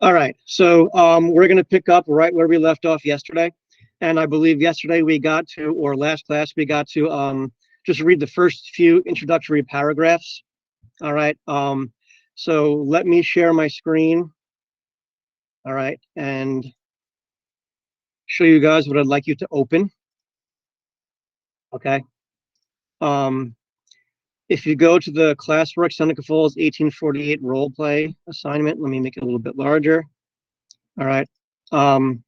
All right, so we're going to pick up right where we left off yesterday. And I believe yesterday we got to, or last class, we got to just read the first few introductory paragraphs. All right, so let me share my screen. All right, and show you guys what I'd like you to open. Okay. If you go to the Classwork Seneca Falls 1848 role play assignment, let me make it a little bit larger. All right. And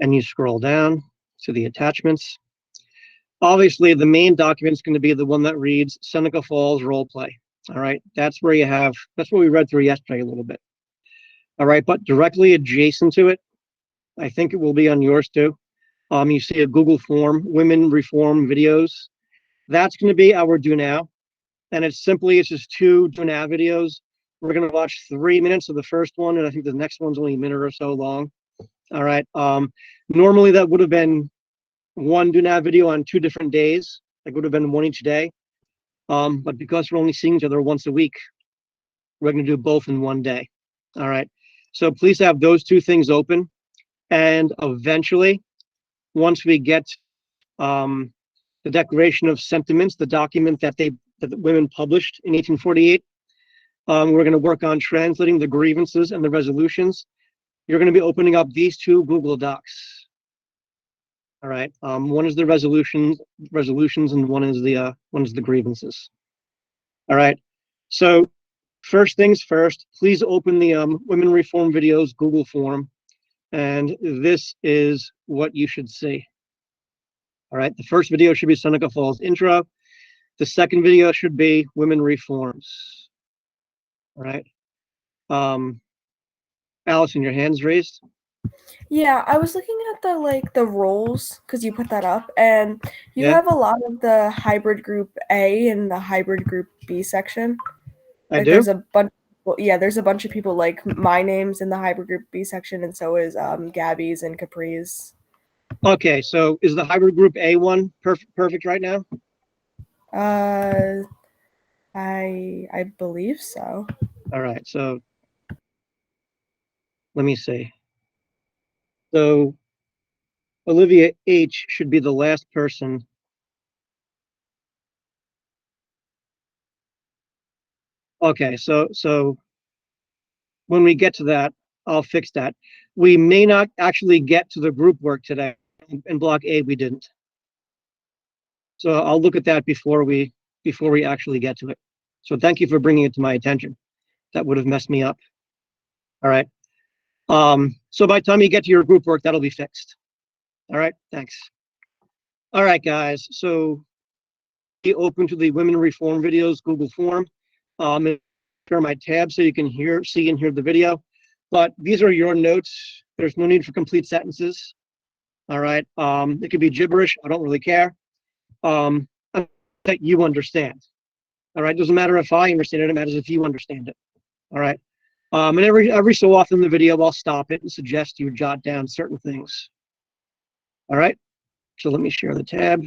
you scroll down to the attachments. Obviously, the main document is going to be the one that reads Seneca Falls role play. All right. That's where you have, that's what we read through yesterday a little bit. All right. But directly adjacent to it, I think it will be on yours too. You see a Google form, women reform videos. That's going to be our do now. And it's just 2 do now videos. We're going to watch 3 minutes of the first one. And I think the next one's only a minute or so long. All right. Normally that would have been 1 do now video on 2 different days. Like would have been 1 each day. But because we're only seeing each other once a week, we're going to do both in 1 day. All right. So please have those 2 things open. And eventually, once we get the Declaration of Sentiments, the document that the women published in 1848, we're going to work on translating the grievances and the resolutions. You're going to be opening up these 2 Google Docs. All right. One is the resolutions, and one is the grievances. All right. So first things first, please open the Women Reform Videos Google form. And this is what you should see. All right, the first video should be Seneca Falls intro. The second video should be Women Reforms. All right. Allison, your hand's raised. Yeah, I was looking at the roles because you put that up, and you have a lot of the hybrid group A and the hybrid group B section. I do. There's a bunch. Well, yeah, there's a bunch of people like my name's in the hybrid group B section, and so is Gabby's and Capri's. Okay, so is the hybrid group A one perfect right now? I believe so. All right, so let me see. So Olivia H should be the last person. Okay, so when we get to that, I'll fix that. We may not actually get to the group work today. In block A, we didn't. So I'll look at that before we actually get to it. So thank you for bringing it to my attention. That would have messed me up. All right. So by the time you get to your group work, that'll be fixed. All right. Thanks. All right, guys. So be open to the Women Reform Videos Google form. Share my tab so you can see and hear the video. But these are your notes. There's no need for complete sentences. All right. It could be gibberish. I don't really care. That you understand. All right. Doesn't matter if I understand it. It matters if you understand it. All right. And every so often in the video, I'll stop it and suggest you jot down certain things. All right. So let me share the tab.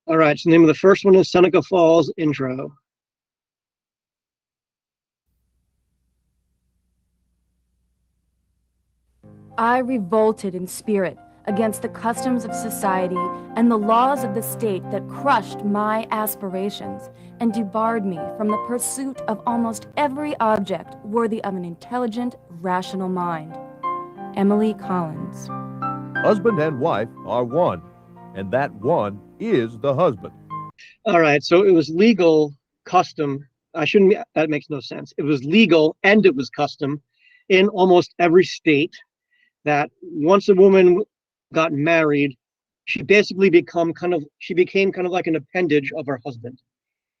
All right. So the name of the first one is Seneca Falls intro. I revolted in spirit against the customs of society and the laws of the state that crushed my aspirations and debarred me from the pursuit of almost every object worthy of an intelligent, rational mind. Emily Collins. Husband and wife are one, and that one is the husband. All right, so it was legal, custom. That makes no sense. It was legal and it was custom in almost every state that once a woman got married, she basically became kind of like an appendage of her husband.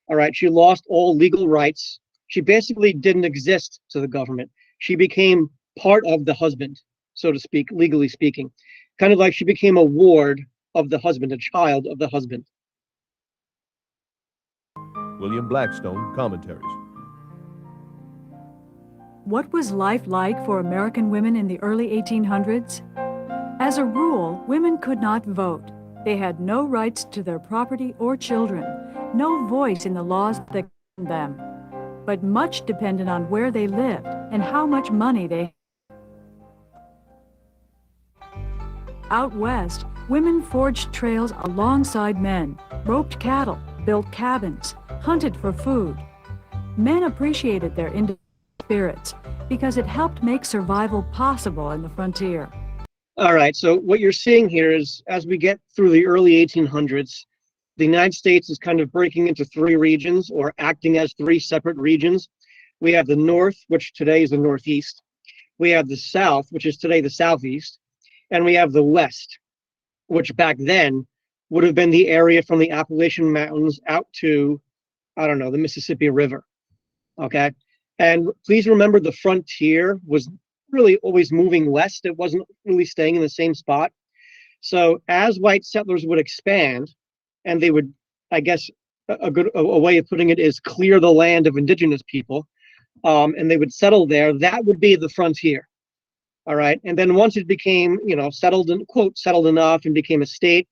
All right, she lost all legal rights. She basically didn't exist to the government. She became part of the husband, so to speak, legally speaking. Kind of like she became a ward of the husband, a child of the husband. William Blackstone Commentaries. What was life like for American women in the early 1800s? As a rule, women could not vote. They had no rights to their property or children, no voice in the laws that governed them, but much depended on where they lived and how much money they had. Out west, women forged trails alongside men, roped cattle, built cabins, hunted for food. Men appreciated their individual spirits because it helped make survival possible in the frontier. All right, so what you're seeing here is as we get through the early 1800s, the United States is kind of breaking into three regions or acting as three separate regions. We have the North, which today is the Northeast. We have the South, which is today the Southeast. And we have the West, which back then would have been the area from the Appalachian Mountains out to, I don't know, the Mississippi River. Okay. And please remember the frontier was really always moving west. It wasn't really staying in the same spot. So as white settlers would expand, and they would, I guess, a way of putting it is clear the land of indigenous people, and they would settle there, that would be the frontier. All right. And then once it became, settled and quote, settled enough and became a state,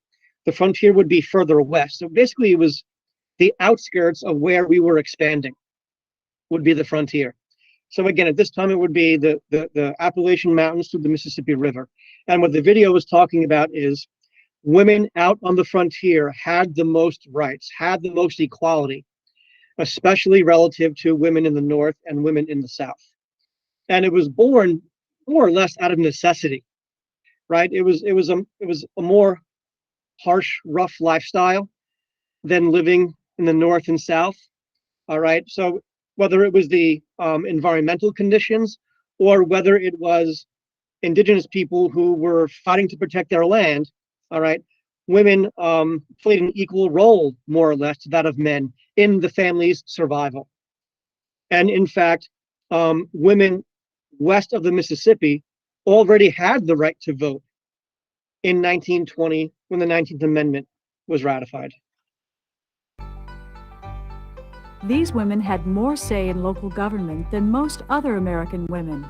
the frontier would be further west. So basically it was the outskirts of where we were expanding would be the frontier. So again, at this time, it would be the Appalachian Mountains to the Mississippi River. And what the video was talking about is women out on the frontier had the most rights, had the most equality, especially relative to women in the North and women in the South. And it was born more or less out of necessity, right? It was a more harsh, rough lifestyle than living in the North and South. All right. So whether it was the environmental conditions or whether it was indigenous people who were fighting to protect their land, all right, women played an equal role, more or less, to that of men in the family's survival. And in fact, women west of the Mississippi already had the right to vote in 1920 when the 19th Amendment was ratified. These women had more say in local government than most other American women.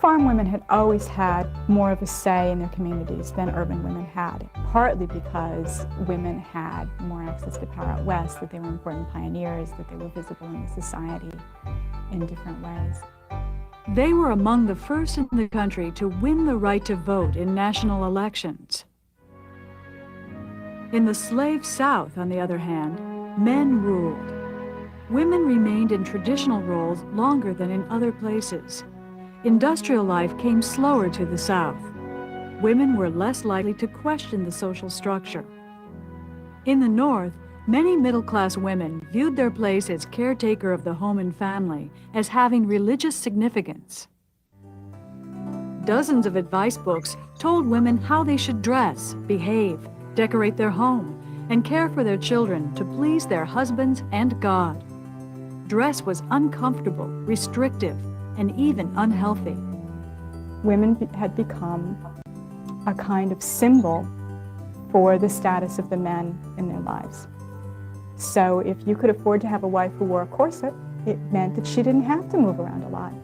Farm women had always had more of a say in their communities than urban women had, partly because women had more access to power out west, that they were important pioneers, that they were visible in society in different ways. They were among the first in the country to win the right to vote in national elections. In the slave South, on the other hand, men ruled. Women remained in traditional roles longer than in other places. Industrial life came slower to the South. Women were less likely to question the social structure. In the North, many middle-class women viewed their place as caretaker of the home and family as having religious significance. Dozens of advice books told women how they should dress, behave, decorate their home, and care for their children to please their husbands and God. Dress was uncomfortable, restrictive, and even unhealthy. Women had become a kind of symbol for the status of the men in their lives. So if you could afford to have a wife who wore a corset, it meant that she didn't have to move around a lot.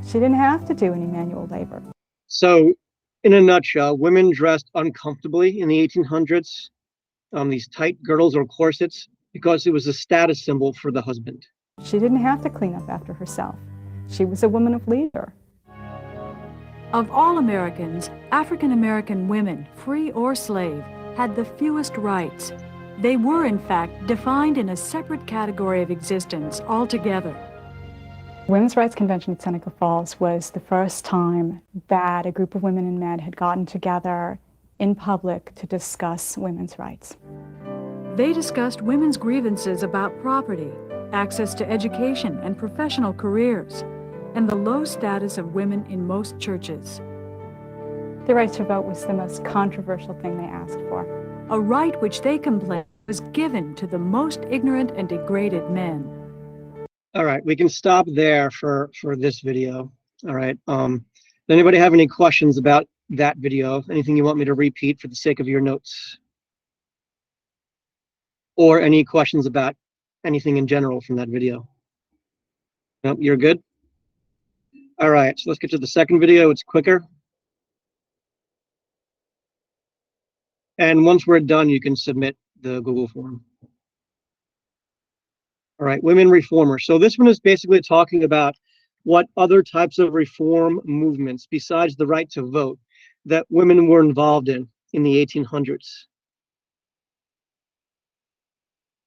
She didn't have to do any manual labor. So in a nutshell, women dressed uncomfortably in the 1800s, these tight girdles or corsets, because it was a status symbol for the husband. She didn't have to clean up after herself. She was a woman of leisure. Of all Americans, African American women, free or slave, had the fewest rights. They were, in fact, defined in a separate category of existence altogether. Women's Rights Convention at Seneca Falls was the first time that a group of women and men had gotten together in public to discuss women's rights. They discussed women's grievances about property, access to education and professional careers, and the low status of women in most churches. The right to vote was the most controversial thing they asked for. A right which they complained was given to the most ignorant and degraded men. All right, we can stop there for this video. All right. Does anybody have any questions about that video? Anything you want me to repeat for the sake of your notes? Or any questions about anything in general from that video? Nope, you're good? All right, so let's get to the second video. It's quicker. And once we're done, you can submit the Google form. All right, women reformers. So this one is basically talking about what other types of reform movements besides the right to vote that women were involved in the 1800s.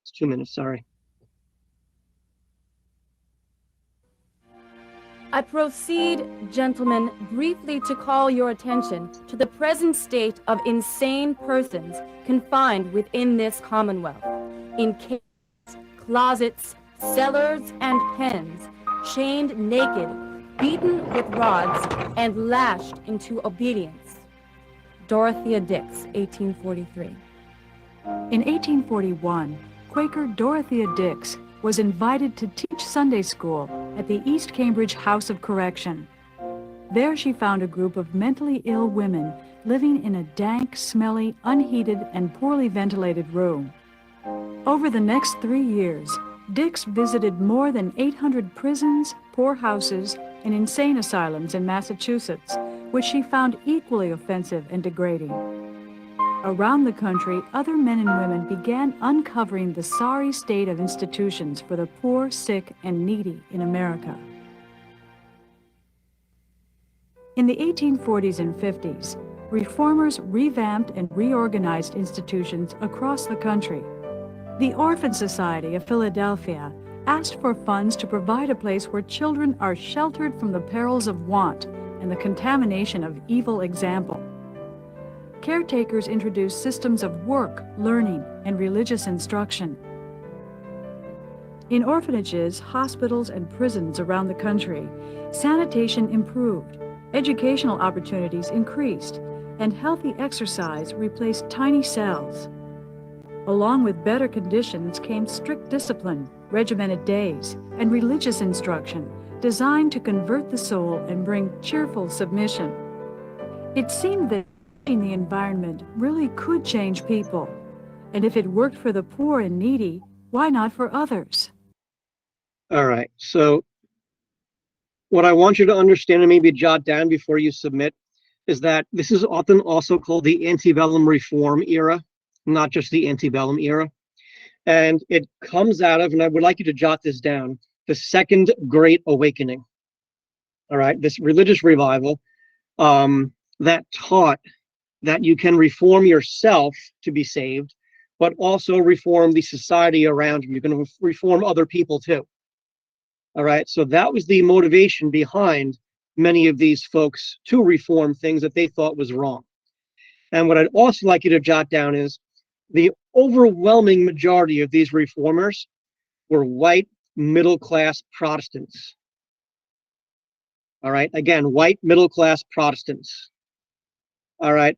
It's 2 minutes, sorry. I proceed, gentlemen, briefly to call your attention to the present state of insane persons confined within this Commonwealth, in caves, closets, cellars, and pens, chained naked, beaten with rods, and lashed into obedience. Dorothea Dix, 1843. In 1841, Quaker Dorothea Dix was invited to teach Sunday school at the East Cambridge House of Correction. There she found a group of mentally ill women living in a dank, smelly, unheated, and poorly ventilated room. Over the next 3 years, Dix visited more than 800 prisons, poorhouses, and insane asylums in Massachusetts, which she found equally offensive and degrading. Around the country, other men and women began uncovering the sorry state of institutions for the poor, sick, and needy in America. In the 1840s and 50s, reformers revamped and reorganized institutions across the country. The Orphan Society of Philadelphia asked for funds to provide a place where children are sheltered from the perils of want and the contamination of evil example. Caretakers introduced systems of work, learning, and religious instruction. In orphanages, hospitals, and prisons around the country, sanitation improved, educational opportunities increased, and healthy exercise replaced tiny cells. Along with better conditions came strict discipline, regimented days, and religious instruction designed to convert the soul and bring cheerful submission. It seemed that the environment really could change people. And if it worked for the poor and needy, why not for others? All right, so what I want you to understand and maybe jot down before you submit is that this is often also called the antebellum reform era, not just the antebellum era. And it comes out of, and I would like you to jot this down, the Second Great Awakening. All right, this religious revival that taught that you can reform yourself to be saved, but also reform the society around you. You can reform other people too. All right, so that was the motivation behind many of these folks to reform things that they thought was wrong. And what I'd also like you to jot down is the overwhelming majority of these reformers were white middle-class Protestants. All right, again, white middle-class Protestants. All right,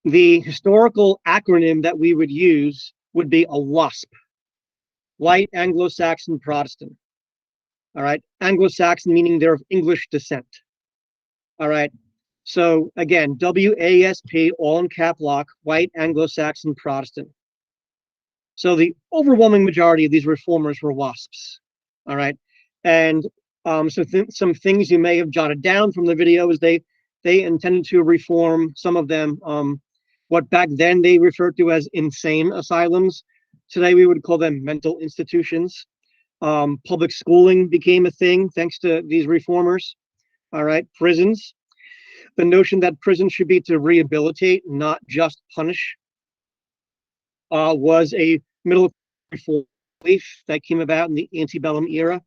the historical acronym that we would use would be a WASP, White Anglo-Saxon Protestant. All right, Anglo-Saxon meaning they're of English descent. All right, so again, WASP, all in cap lock, White Anglo-Saxon Protestant. So the overwhelming majority of these reformers were WASPs. All right, and so some things you may have jotted down from the video is they intended to reform, some of them, what back then they referred to as insane asylums. Today we would call them mental institutions. Public schooling became a thing thanks to these reformers. All right, prisons. The notion that prison should be to rehabilitate, not just punish, was a middle reform belief that came about in the antebellum era.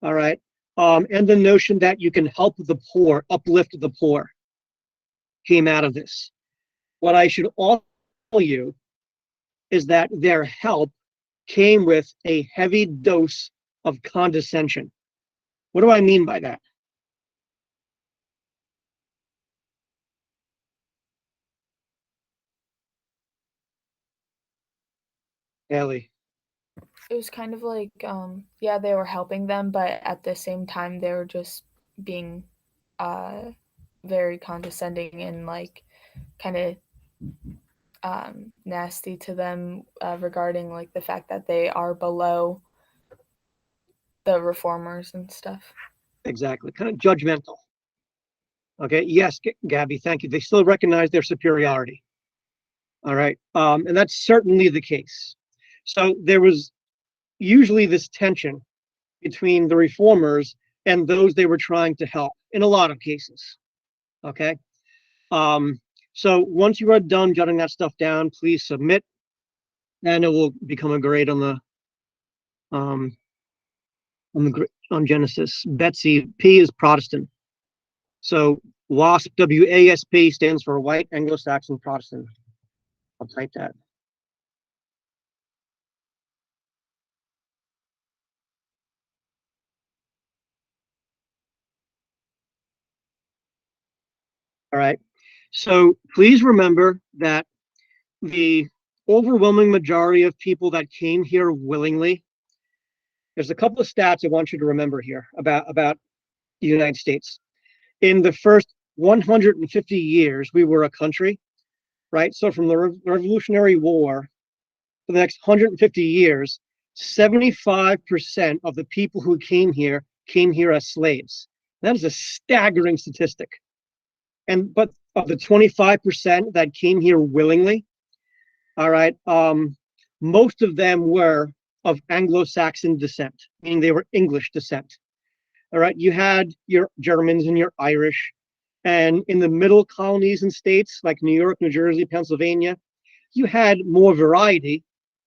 All right, and the notion that you can help the poor, uplift the poor, came out of this. What I should also tell you is that their help came with a heavy dose of condescension. What do I mean by that? Ellie. It was kind of like, yeah, they were helping them, but at the same time, they were just being very condescending and like kind of nasty to them regarding like the fact that they are below the reformers and stuff. Exactly, kind of judgmental. Okay, yes, Gabby, thank you. They still recognize their superiority. All right. And that's certainly the case. So there was usually this tension between the reformers and those they were trying to help in a lot of cases. Okay. So once you are done jotting that stuff down, please submit, and it will become a grade on the on Genesis. Betsy, P is Protestant. So WASP, WASP stands for White Anglo-Saxon Protestant. I'll type that. All right. So please remember that the overwhelming majority of people that came here willingly, there's a couple of stats I want you to remember here about the United States. In the first 150 years, we were a country, right? So from the Revolutionary War for the next 150 years, 75% of the people who came here as slaves. That is a staggering statistic. But of the 25% that came here willingly, all right, most of them were of Anglo-Saxon descent, meaning they were English descent. All right, you had your Germans and your Irish, and in the middle colonies and states like New York, New Jersey, Pennsylvania, you had more variety,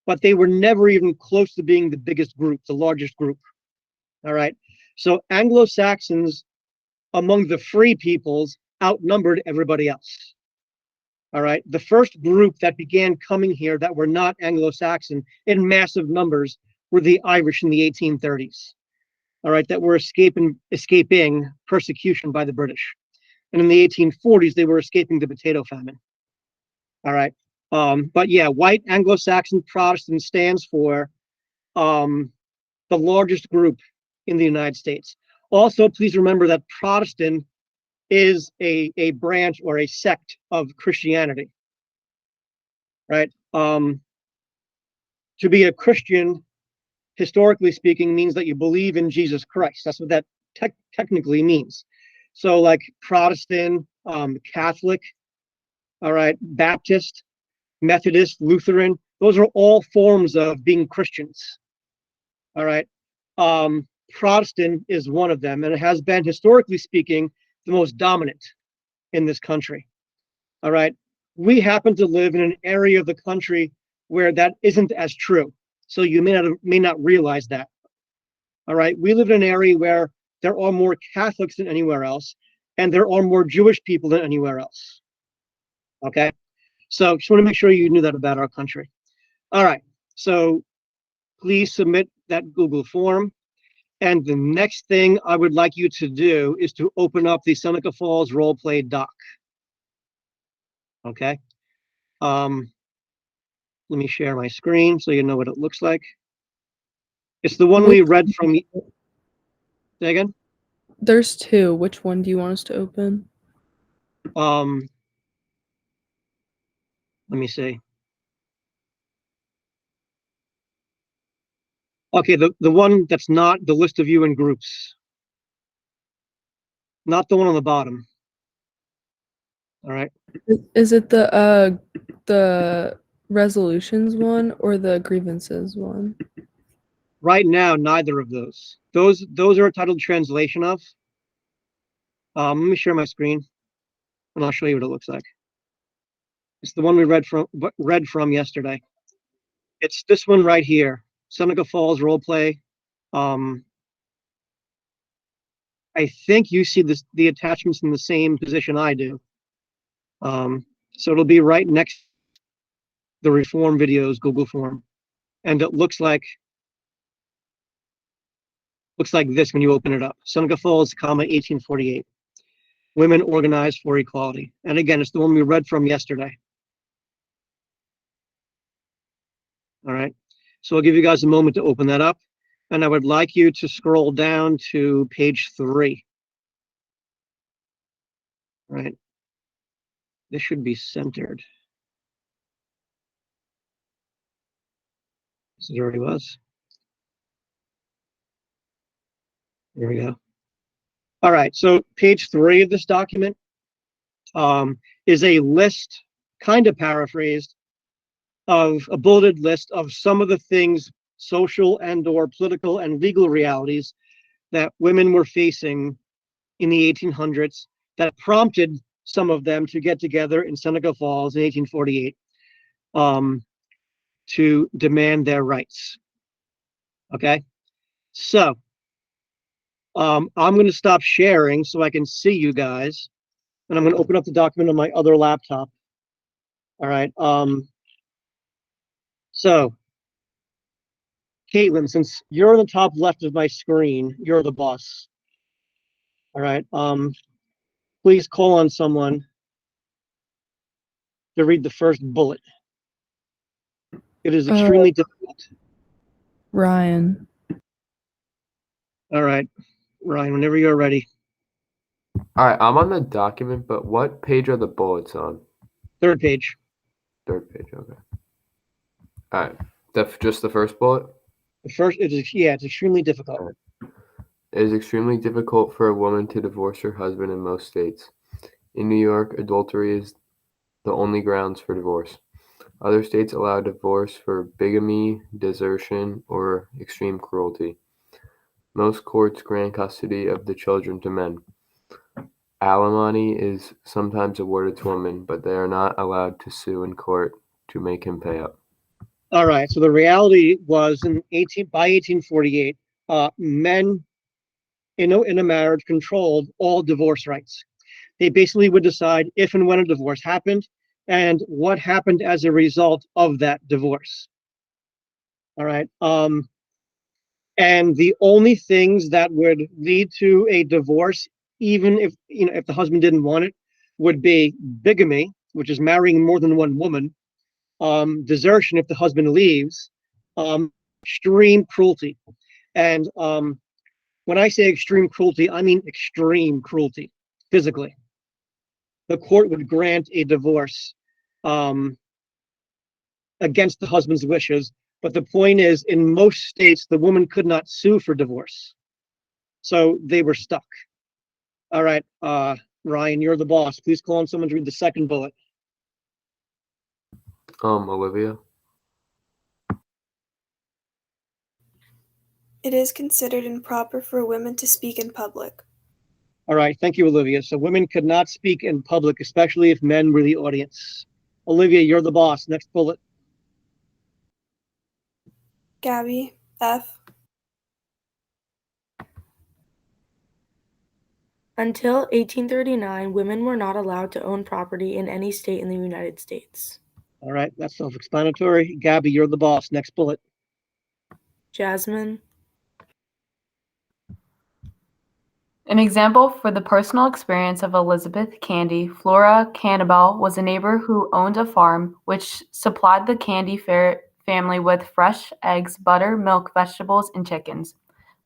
but they were never even close to being the biggest group, the largest group. All right, so Anglo-Saxons among the free peoples outnumbered everybody else. All right, the first group that began coming here that were not Anglo-Saxon in massive numbers were the Irish in the 1830s. All right, that were escaping persecution by the British. And in the 1840s, they were escaping the potato famine. All right, but yeah, White Anglo-Saxon Protestant stands for the largest group in the United States. Also, please remember that Protestant is a branch or a sect of Christianity, right? To be a Christian, historically speaking, means that you believe in Jesus Christ. That's what that technically means. So like Protestant, Catholic, all right, Baptist, Methodist, Lutheran, those are all forms of being Christians. All right. Protestant is one of them, and it has been, historically speaking, the most dominant in this country. All right. We happen to live in an area of the country where that isn't as true. So you may not realize that. All right. We live in an area where there are more Catholics than anywhere else, and there are more Jewish people than anywhere else. Okay. So just want to make sure you knew that about our country. All right. So please submit that Google form. And the next thing I would like you to do is to open up the Seneca Falls roleplay doc. Okay. Let me share my screen so you know what it looks like. It's the one we read from. Say again? There's two. Which one do you want us to open? Let me see. Okay, the one that's not the list of you in groups. Not the one on the bottom. All right. Is it the resolutions one or the grievances one? Right now, neither of those. Those are titled translation of. Let me share my screen, and I'll show you what it looks like. It's the one we read from yesterday. It's this one right here, Seneca Falls roleplay. I think you see the attachments in the same position I do. So it'll be right next to the Reform videos Google form, and it looks like this when you open it up. Seneca Falls, 1848. Women organized for equality. And again, it's the one we read from yesterday. All right. So I'll give you guys a moment to open that up. And I would like you to scroll down to page 3. All right. This should be centered. This is where he was. There we go. All right. So page 3 of this document is a list, kind of paraphrased, of a bulleted list of some of the things, social and or political and legal realities that women were facing in the 1800s that prompted some of them to get together in Seneca Falls in 1848 to demand their rights. Okay, so I'm going to stop sharing so I can see you guys, and I'm going to open up the document on my other laptop. All right. So, Caitlin, since you're on the top left of my screen, you're the boss. All right. Please call on someone to read the first bullet. It is extremely difficult. Ryan. All right, Ryan, whenever you're ready. All right, I'm on the document, but what page are the bullets on? Third page. Third page, okay. All right, just the first bullet? The first, it's extremely difficult. Right. It is extremely difficult for a woman to divorce her husband in most states. In New York, adultery is the only grounds for divorce. Other states allow divorce for bigamy, desertion, or extreme cruelty. Most courts grant custody of the children to men. Alimony is sometimes awarded to women, but they are not allowed to sue in court to make him pay up. All right. So the reality was by 1848, men in a marriage controlled all divorce rights. They basically would decide if and when a divorce happened and what happened as a result of that divorce. All right. And the only things that would lead to a divorce, even if the husband didn't want it, would be bigamy, which is marrying more than one woman, desertion if the husband leaves, extreme cruelty. And when I say extreme cruelty, I mean extreme cruelty, physically. The court would grant a divorce against the husband's wishes. But the point is, in most states, the woman could not sue for divorce. So they were stuck. All right, Ryan, you're the boss. Please call on someone to read the second bullet. Olivia? It is considered improper for women to speak in public. All right, thank you, Olivia. So women could not speak in public, especially if men were the audience. Olivia, you're the boss. Next bullet. Gabby, F. Until 1839, women were not allowed to own property in any state in the United States. All right, that's self-explanatory. Gabby, you're the boss. Next bullet. Jasmine. An example for the personal experience of Elizabeth Cady, Flora Cannibal was a neighbor who owned a farm which supplied the Cady family with fresh eggs, butter, milk, vegetables, and chickens.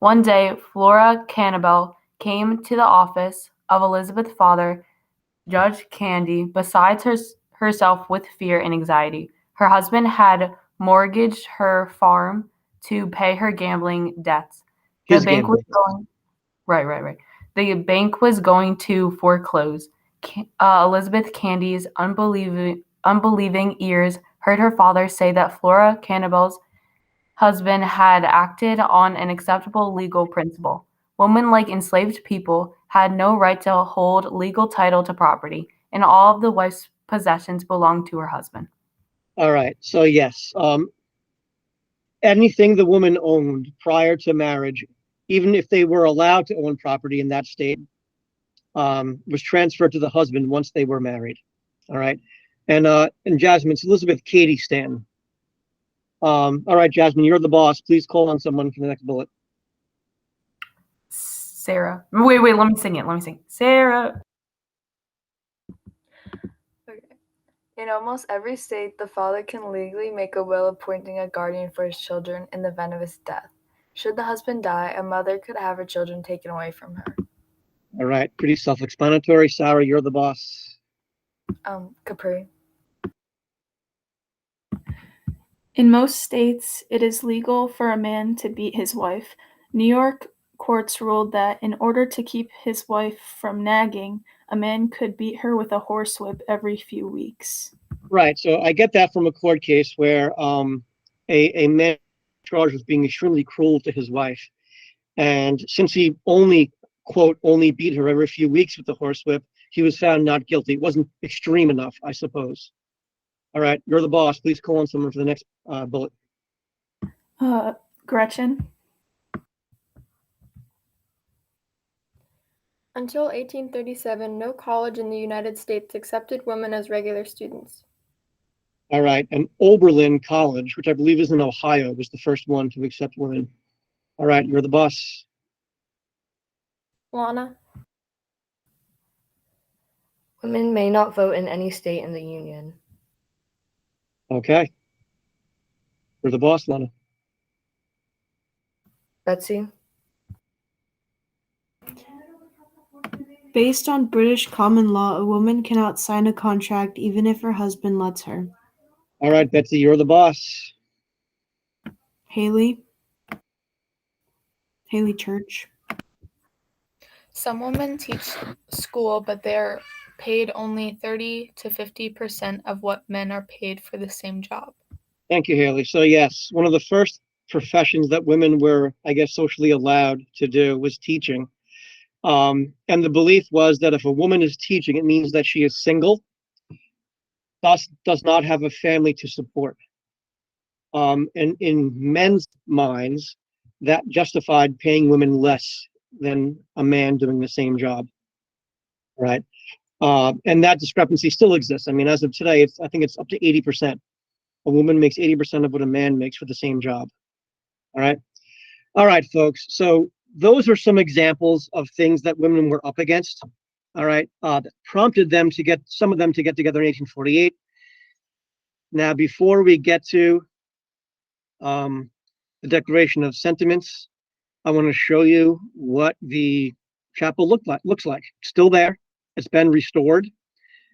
One day, Flora Cannibal came to the office of Elizabeth's father, Judge Cady, besides herself with fear and anxiety. Her husband had mortgaged her farm to pay her gambling debts. The bank was going Right. The bank was going to foreclose. Elizabeth Cady's unbelieving ears heard her father say that Flora Cannibal's husband had acted on an acceptable legal principle. Women, like enslaved people, had no right to hold legal title to property, and all of the wife's possessions belonged to her husband. All right, so yes, anything the woman owned prior to marriage, even if they were allowed to own property in that state, was transferred to the husband once they were married. All right, and Jasmine, it's Elizabeth Cady Stanton. All right, Jasmine, you're the boss. Please call on someone for the next bullet. Sarah. Wait, let me sing. Sarah. Okay. In almost every state, the father can legally make a will appointing a guardian for his children in the event of his death. Should the husband die, a mother could have her children taken away from her. All right, pretty self-explanatory. Sarah, you're the boss. Capri. In most states, it is legal for a man to beat his wife. New York courts ruled that in order to keep his wife from nagging, a man could beat her with a horsewhip every few weeks. Right. So I get that from a court case where a man charged with being extremely cruel to his wife. And since he only, quote, only beat her every few weeks with the horsewhip, he was found not guilty. It wasn't extreme enough, I suppose. All right, you're the boss. Please call on someone for the next bullet. Gretchen. Until 1837, no college in the United States accepted women as regular students. All right, and Oberlin College, which I believe is in Ohio, was the first one to accept women. All right, you're the boss. Lana. Women may not vote in any state in the Union. Okay. You're the boss, Lana. Betsy. Based on British common law, a woman cannot sign a contract even if her husband lets her. All right, Betsy, you're the boss. Haley. Haley Church. Some women teach school, but they're paid only 30 to 50% of what men are paid for the same job. Thank you, Haley. So yes, one of the first professions that women were, I guess, socially allowed to do was teaching. And the belief was that if a woman is teaching, it means that she is single, thus does not have a family to support. And in men's minds, that justified paying women less than a man doing the same job, right? And that discrepancy still exists. I mean, as of today, I think it's up to 80%. A woman makes 80% of what a man makes for the same job. All right, folks. So those are some examples of things that women were up against. All right, that prompted them to get some of them to get together in 1848. Now, before we get to the Declaration of Sentiments, I want to show you what the chapel looks like. It's still there. It's been restored.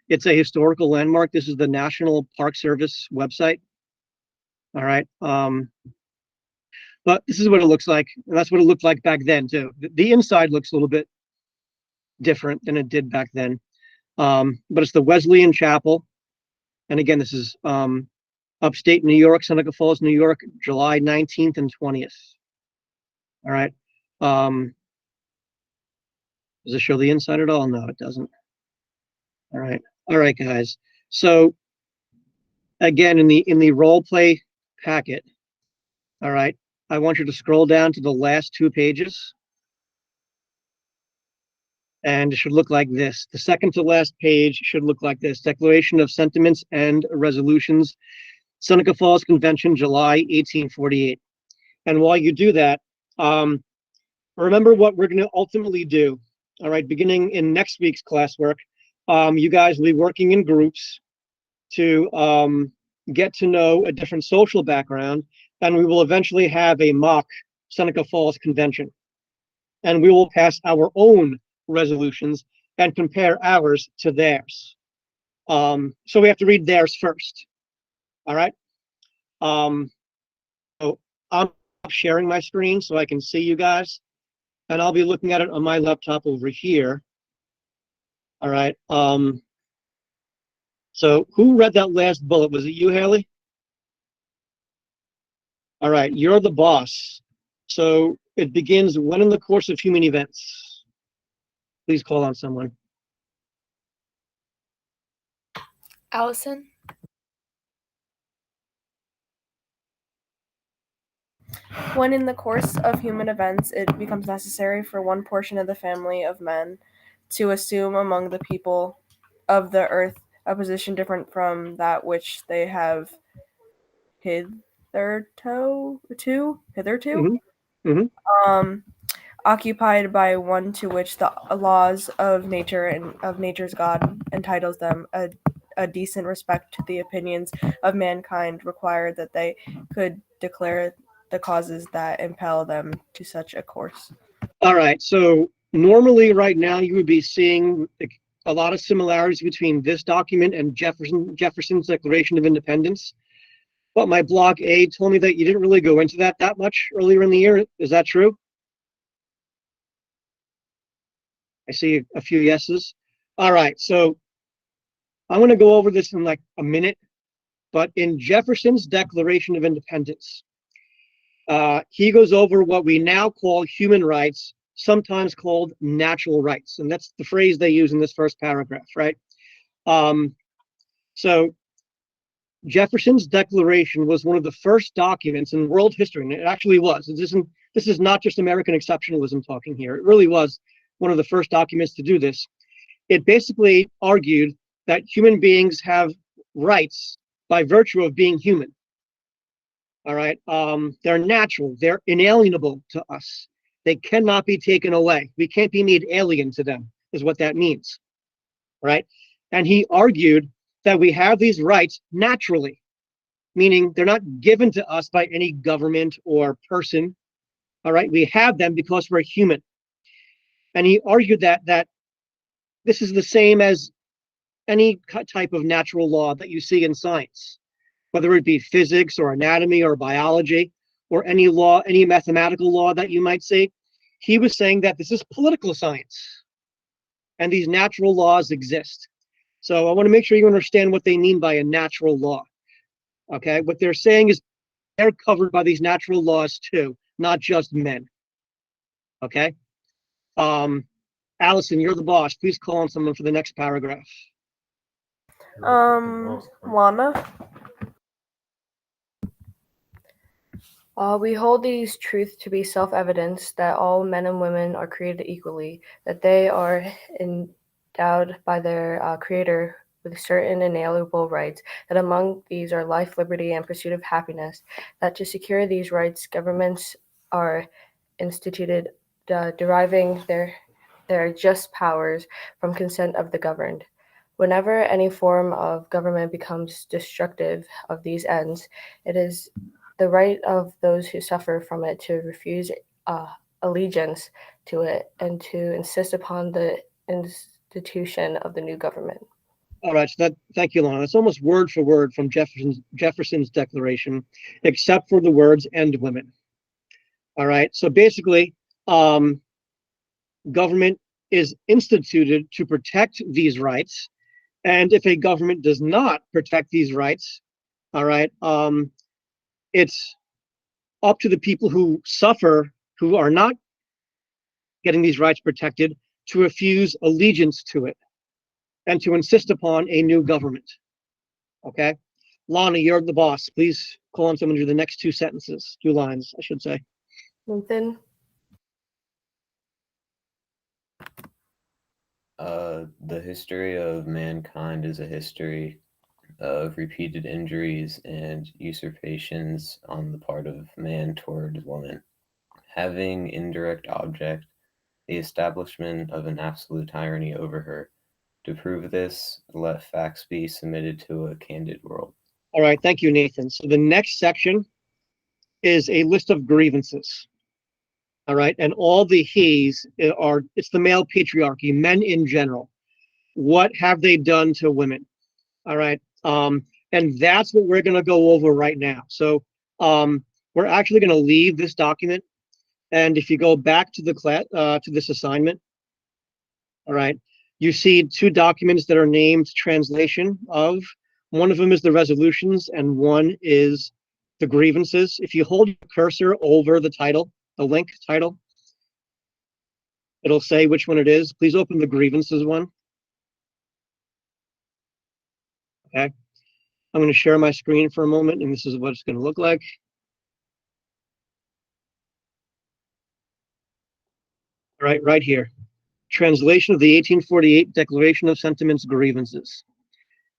It's a historical landmark. This is the National Park Service website. All right. But this is what it looks like. And that's what it looked like back then, too. The inside looks a little bit different than it did back then. But it's the Wesleyan Chapel. And again, this is upstate New York, Seneca Falls, New York, July 19th and 20th. All right. Does it show the inside at all? No, it doesn't. All right. All right, guys. So again, in the role play packet, all right, I want you to scroll down to the last 2 pages. And it should look like this. The second to last page should look like this. Declaration of Sentiments and Resolutions, Seneca Falls Convention, July 1848. And while you do that, remember what we're going to ultimately do. All right, beginning in next week's classwork, you guys will be working in groups to get to know a different social background, and we will eventually have a mock Seneca Falls Convention. And we will pass our own resolutions and compare ours to theirs. So we have to read theirs first. All right. So I'm sharing my screen so I can see you guys, and I'll be looking at it on my laptop over here. All right. So who read that last bullet? Was it you, Haley? All right, you're the boss. So it begins, when in the course of human events. Please call on someone. Allison. When in the course of human events it becomes necessary for one portion of the family of men to assume among the people of the earth a position different from that which they have hitherto occupied by one to which the laws of nature and of nature's God entitles them a decent respect to the opinions of mankind required that they could declare the causes that impel them to such a course. All right, so normally right now you would be seeing a lot of similarities between this document and Jefferson's Declaration of Independence. But my block A told me that you didn't really go into that much earlier in the year. Is that true? I see a few yeses. All right, so I'm going to go over this in like a minute. but in Jefferson's Declaration of Independence, he goes over what we now call human rights, sometimes called natural rights. And that's the phrase they use in this first paragraph, right? So Jefferson's Declaration was one of the first documents in world history, and it actually was. This is not just American exceptionalism talking here. It really was one of the first documents to do this. It basically argued that human beings have rights by virtue of being human. All right. They're natural. They're inalienable to us. They cannot be taken away. We can't be made alien to them, is what that means. Right. And he argued that we have these rights naturally, meaning they're not given to us by any government or person. All right. We have them because we're human. And he argued that this is the same as any type of natural law that you see in science, whether it be physics or anatomy or biology or any law, any mathematical law that you might see. He was saying that this is political science and these natural laws exist. So I want to make sure you understand what they mean by a natural law. Okay, what they're saying is they're covered by these natural laws too, not just men. Okay. Allison, you're the boss. Please call on someone for the next paragraph. Lana. We hold these truths to be self-evident that all men and women are created equally, that they are endowed by their Creator with certain inalienable rights, that among these are life, liberty, and pursuit of happiness, that to secure these rights, governments are instituted, deriving their just powers from consent of the governed. Whenever any form of government becomes destructive of these ends, it is the right of those who suffer from it to refuse allegiance to it and to insist upon the institution of the new government. All right, so thank you, Lana. It's almost word for word from Jefferson's Declaration, except for the words "and women." All right, so basically, government is instituted to protect these rights, and if a government does not protect these rights, all right, it's up to the people who suffer, who are not getting these rights protected, to refuse allegiance to it and to insist upon a new government. Okay? Lana, you're the boss. Please call on someone to do the next two lines, I should say. Nathan. The history of mankind is a history of repeated injuries and usurpations on the part of man toward woman. Having indirect object, the establishment of an absolute tyranny over her. To prove this, let facts be submitted to a candid world. All right, thank you, Nathan. So the next section is a list of grievances. All right, and all the he's are, it's the male patriarchy, men in general. What have they done to women? All right, and that's what we're going to go over right now. So we're actually going to leave this document, and if you go back to the class to this assignment, all right, you see two documents that are named translation of. One of them is the resolutions, and one is the grievances. If you hold your cursor over the title, the link title, it'll say which one it is. Please open the grievances one. Okay. I'm going to share my screen for a moment, and this is what it's going to look like. All right, right here. Translation of the 1848 Declaration of Sentiments Grievances.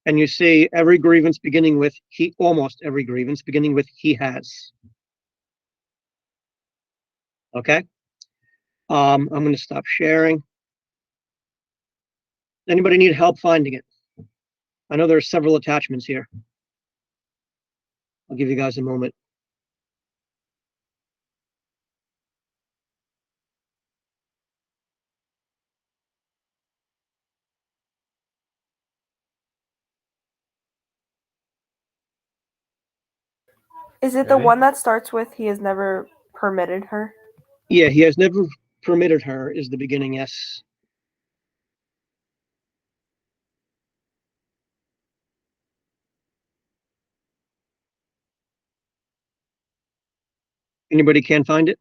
And you see every grievance beginning with he, almost every grievance beginning with he has. Okay. I'm going to stop sharing. Anybody need help finding it? I know there are several attachments here. I'll give you guys a moment. Is it the one that starts with he has never permitted her? Yeah, he has never permitted her is the beginning, yes. Anybody can't find it?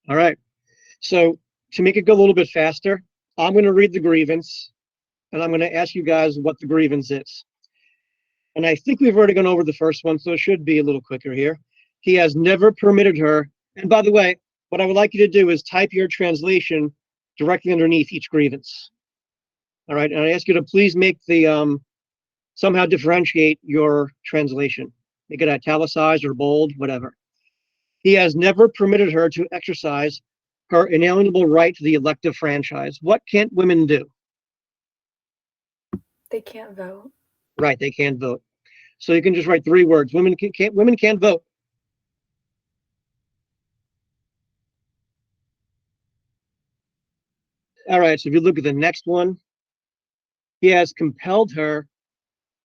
All right. So to make it go a little bit faster, I'm going to read the grievance and I'm going to ask you guys what the grievance is. And I think we've already gone over the first one, so it should be a little quicker here. He has never permitted her. And by the way, what I would like you to do is type your translation directly underneath each grievance. All right. And I ask you to please make the somehow differentiate your translation. Make it italicized or bold, whatever. He has never permitted her to exercise her inalienable right to the elective franchise. What can't women do? They can't vote. Right, they can't vote. So you can just write 3 words. Women can't vote. All right, so if you look at the next one, he has compelled her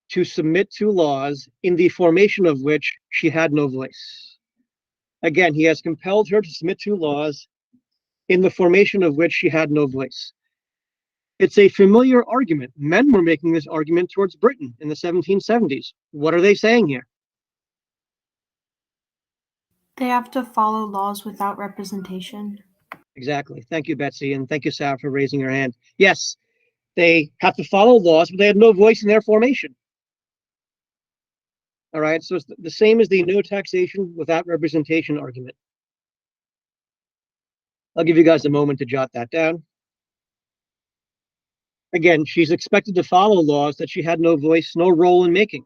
to submit to laws in the formation of which she had no voice. Again, he has compelled her to submit to laws in the formation of which she had no voice. It's a familiar argument. Men were making this argument towards Britain in the 1770s. What are they saying here? They have to follow laws without representation. Exactly. Thank you, Betsy, and thank you, Sarah, for raising your hand. Yes, they have to follow laws, but they have no voice in their formation. All right, so it's the same as the no taxation without representation argument. I'll give you guys a moment to jot that down. Again, she's expected to follow laws that she had no voice, no role in making.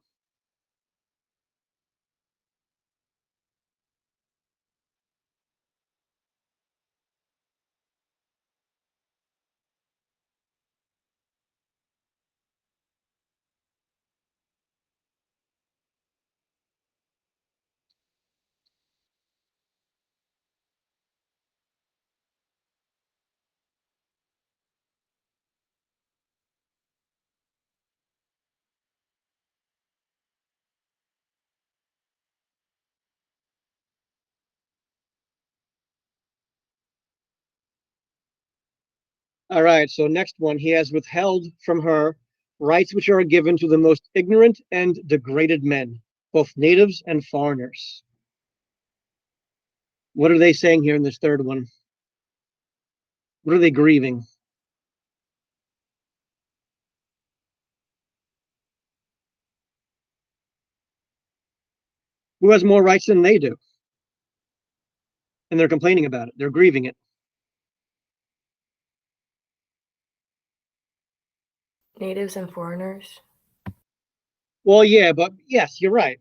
All right, so next one, he has withheld from her rights which are given to the most ignorant and degraded men, both natives and foreigners. What are they saying here in this third one? What are they grieving? Who has more rights than they do? And they're complaining about it. They're grieving it. Natives and foreigners. Well, yeah, but yes, you're right.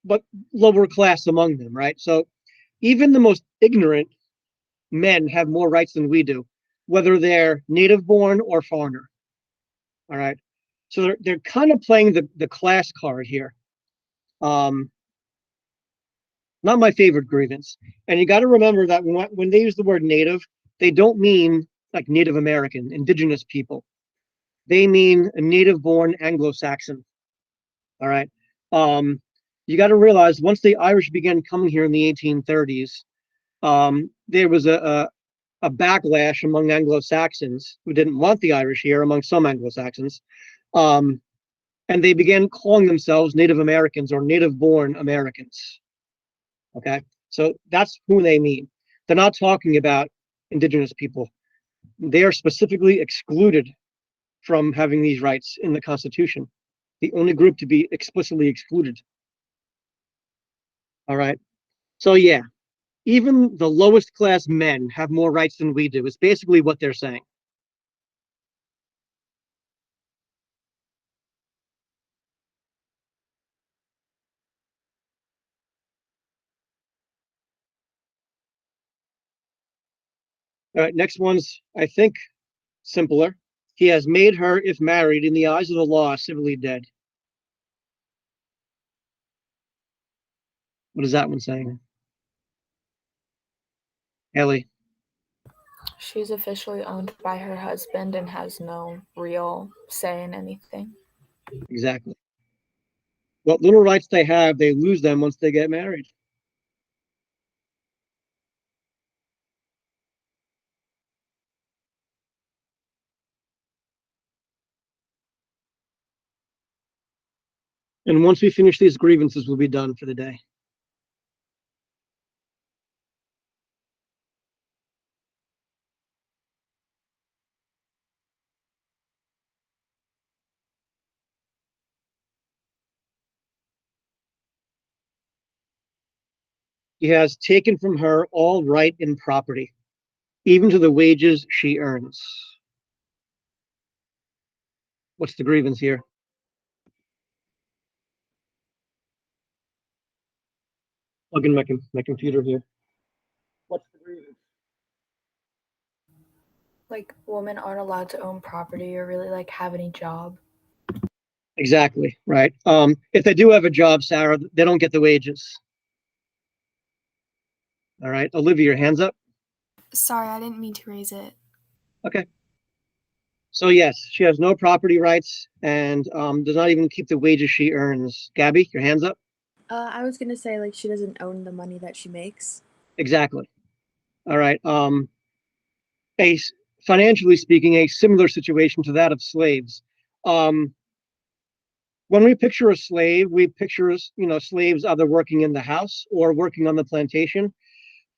But lower class among them, right? So even the most ignorant men have more rights than we do, whether they're native born or foreigner. All right. So they're kind of playing the class card here. Not my favorite grievance. And you got to remember that when they use the word native, they don't mean like Native American, indigenous people. They mean a native born Anglo-Saxon. All right. You got to realize once the Irish began coming here in the 1830s, there was a backlash among Anglo-Saxons who didn't want the Irish here, among some Anglo-Saxons. And they began calling themselves Native Americans or native born Americans. Okay. So that's who they mean. They're not talking about indigenous people. They are specifically excluded from having these rights in the Constitution. The only group to be explicitly excluded. All right. So yeah, even the lowest class men have more rights than we do. Is basically what they're saying. All right, next one's, I think, simpler. He has made her, if married, in the eyes of the law, civilly dead. What is that one saying? Ellie. She's officially owned by her husband and has no real say in anything. Exactly. What little rights they have, they lose them once they get married. And once we finish these grievances, we'll be done for the day. He has taken from her all right in property, even to the wages she earns. What's the grievance here? Plug in my computer here. What's the grievance? Like, women aren't allowed to own property or really like have any job. Exactly, right. If they do have a job, Sarah, they don't get the wages. All right, Olivia, your hands up. Sorry, I didn't mean to raise it. Okay. So yes, she has no property rights and does not even keep the wages she earns. Gabby, your hands up. I was gonna say like she doesn't own the money that she makes. Exactly. All right. Financially speaking, a similar situation to that of slaves. When we picture a slave, we picture slaves either working in the house or working on the plantation.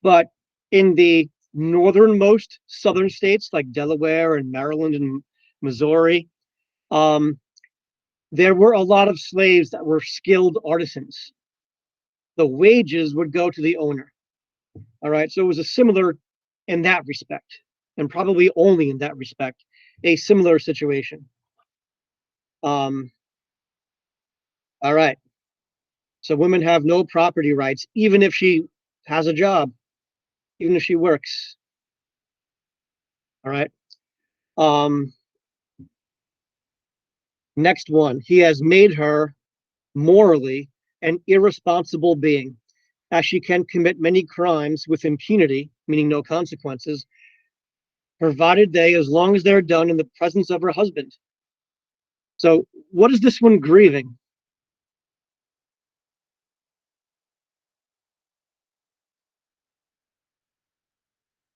But in the northernmost southern states like Delaware and Maryland and Missouri, there were a lot of slaves that were skilled artisans. The wages would go to the owner. All right, so it was a similar in that respect, and probably only in that respect, a similar situation. All right, so women have no property rights, even if she has a job, even if she works. All right. Next one, he has made her morally an irresponsible being, as she can commit many crimes with impunity, meaning no consequences, provided they, as long as they're done in the presence of her husband. So, what is this one grieving?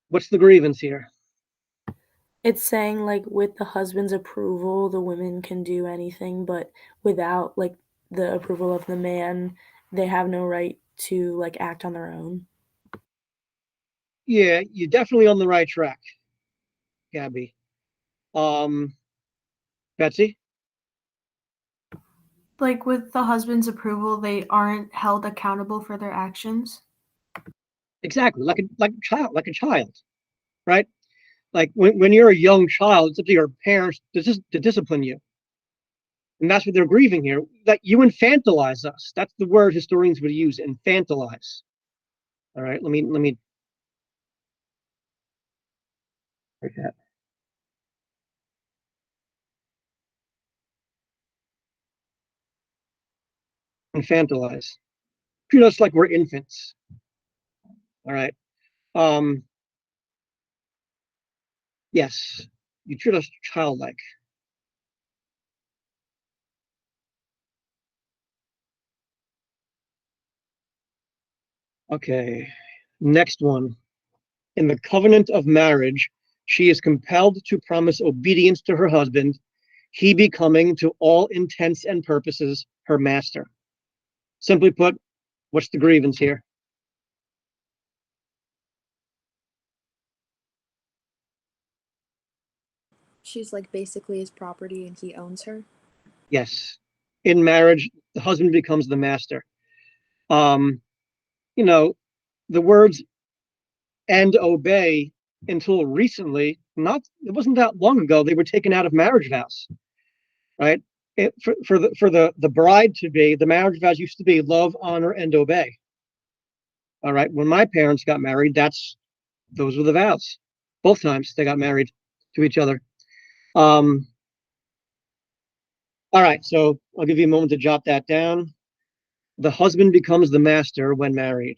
What's the grievance here? It's saying like with the husband's approval, the women can do anything, but without like the approval of the man, they have no right to like act on their own. Yeah, you're definitely on the right track, Gabby. Betsy? Like with the husband's approval, they aren't held accountable for their actions. Exactly, like a child, right? Like when you're a young child, it's up to your parents to discipline you. And that's what they're grieving here. That you infantilize us. That's the word historians would use, infantilize. All right, let me write that. Infantilize. Treat us like we're infants. All right. Yes, you treat us childlike. Okay. Next one. In the covenant of marriage, she is compelled to promise obedience to her husband, he becoming to all intents and purposes her master. Simply put, what's the grievance here? She's like basically his property and he owns her. Yes. In marriage, the husband becomes the master. Um, the words and obey until recently, it wasn't that long ago, they were taken out of marriage vows, right? For the bride to be, the marriage vows used to be love, honor, and obey. All right. When my parents got married, those were the vows. Both times they got married to each other. All right. So I'll give you a moment to jot that down. The husband becomes the master when married.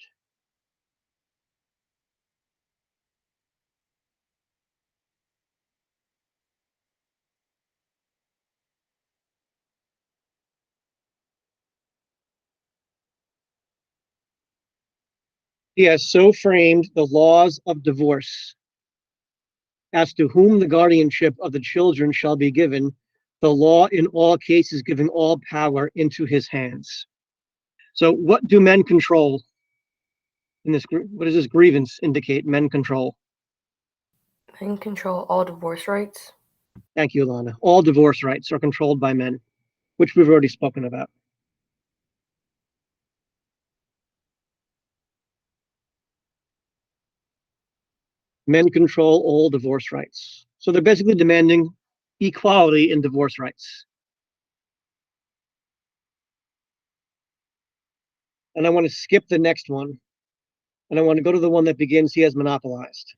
He has so framed the laws of divorce as to whom the guardianship of the children shall be given, the law in all cases giving all power into his hands. So what do men control in this? What does this grievance indicate? Men control. Men control all divorce rights. Thank you, Alana. All divorce rights are controlled by men, which we've already spoken about. Men control all divorce rights. So they're basically demanding equality in divorce rights. And I want to skip the next one. And I want to go to the one that begins, he has monopolized.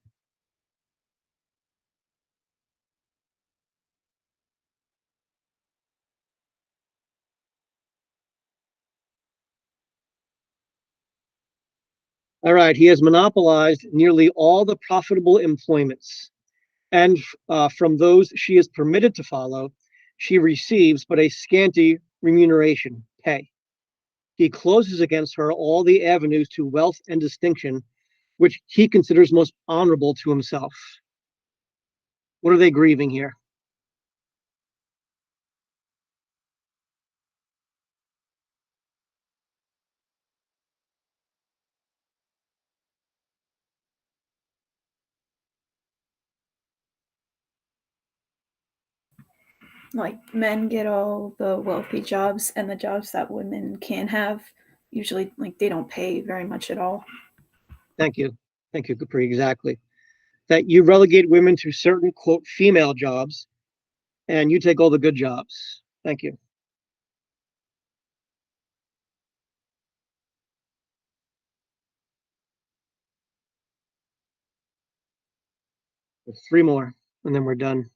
All right, he has monopolized nearly all the profitable employments. And from those she is permitted to follow, she receives but a scanty remuneration, pay. He closes against her all the avenues to wealth and distinction, which he considers most honorable to himself. What are they grieving here? Like men get all the wealthy jobs, and the jobs that women can have usually, like, they don't pay very much at all. Thank you, Capri. Exactly. That you relegate women to certain, quote, female jobs, and you take all the good jobs. Thank you. There's 3 more, and then we're done.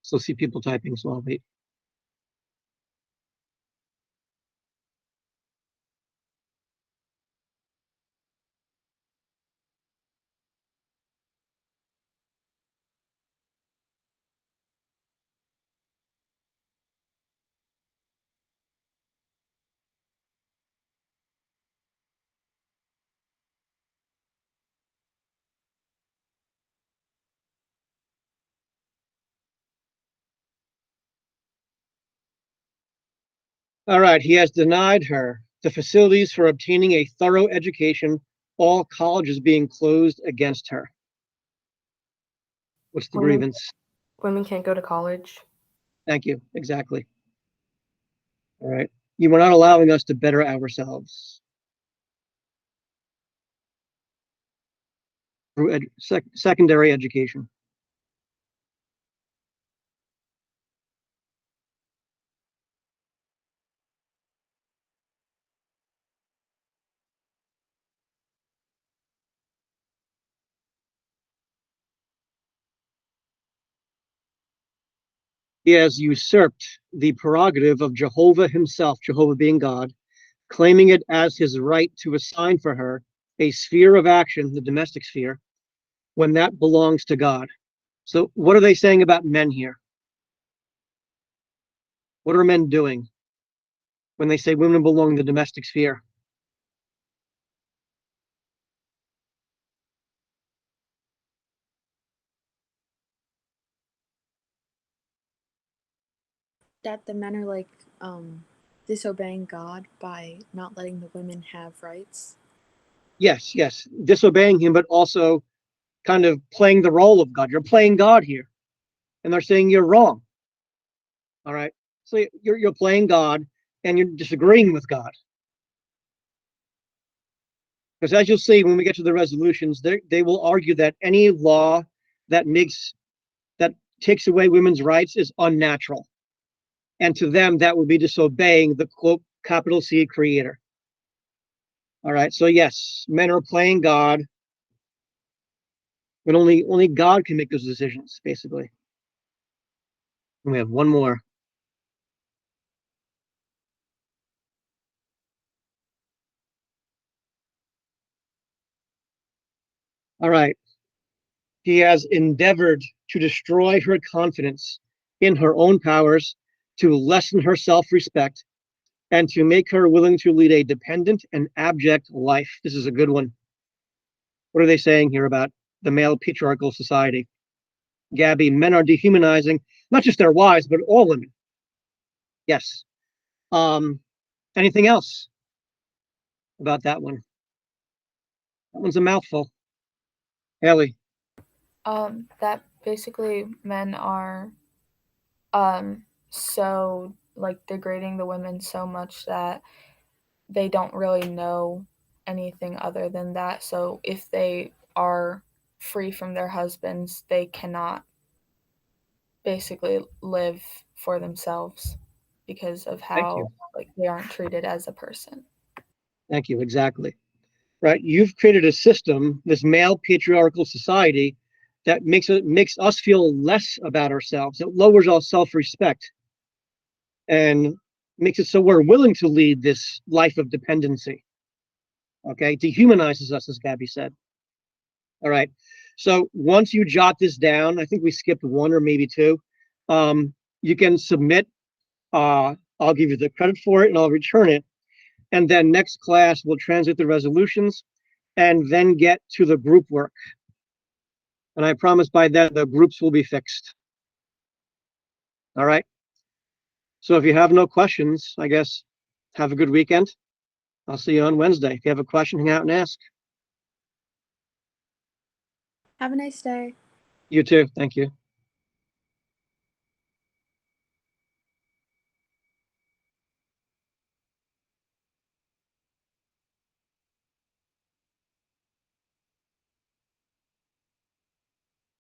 Still see people typing, so I'll wait. All right, he has denied her the facilities for obtaining a thorough education, all colleges being closed against her. What's the grievance? Women can't go to college. Thank you. Exactly. All right. You are not allowing us to better ourselves through secondary education. He has usurped the prerogative of Jehovah himself, Jehovah being God, claiming it as his right to assign for her a sphere of action, the domestic sphere, when that belongs to God. So what are they saying about men here? What are men doing when they say women belong in the domestic sphere? That the men are like disobeying God by not letting the women have rights. Yes, yes, disobeying him, but also kind of playing the role of God. You're playing God here, and they're saying you're wrong. All right, so you're playing God, and you're disagreeing with God. Because as you'll see when we get to the resolutions, they will argue that any law that takes away women's rights is unnatural, and to them that would be disobeying the quote capital C Creator. All right, so yes, men are playing God, but only God can make those decisions, basically. And we have one more. All right. He has endeavored to destroy her confidence in her own powers to lessen her self-respect and to make her willing to lead a dependent and abject life. This is a good one. What are they saying here about the male patriarchal society? Gabby, men are dehumanizing not just their wives, but all women. Yes. Anything else about that one? That one's a mouthful. Haley. That basically men are so like degrading the women so much that they don't really know anything other than that. So if they are free from their husbands, they cannot basically live for themselves because of Thank you. how like they aren't treated as a person. Thank you. Exactly. Right. You've created a system, this male patriarchal society, that makes us feel less about ourselves. It lowers our self-respect and makes it so we're willing to lead this life of dependency. Okay, dehumanizes us, as Gabby said. All right. So once you jot this down, I think we skipped one or maybe two. You can submit. I'll give you the credit for it and I'll return it. And then next class, we'll translate the resolutions and then get to the group work. And I promise by then the groups will be fixed. All right. So if you have no questions, I guess have a good weekend. I'll see you on Wednesday. If you have a question, hang out and ask. Have a nice day. You too. Thank you.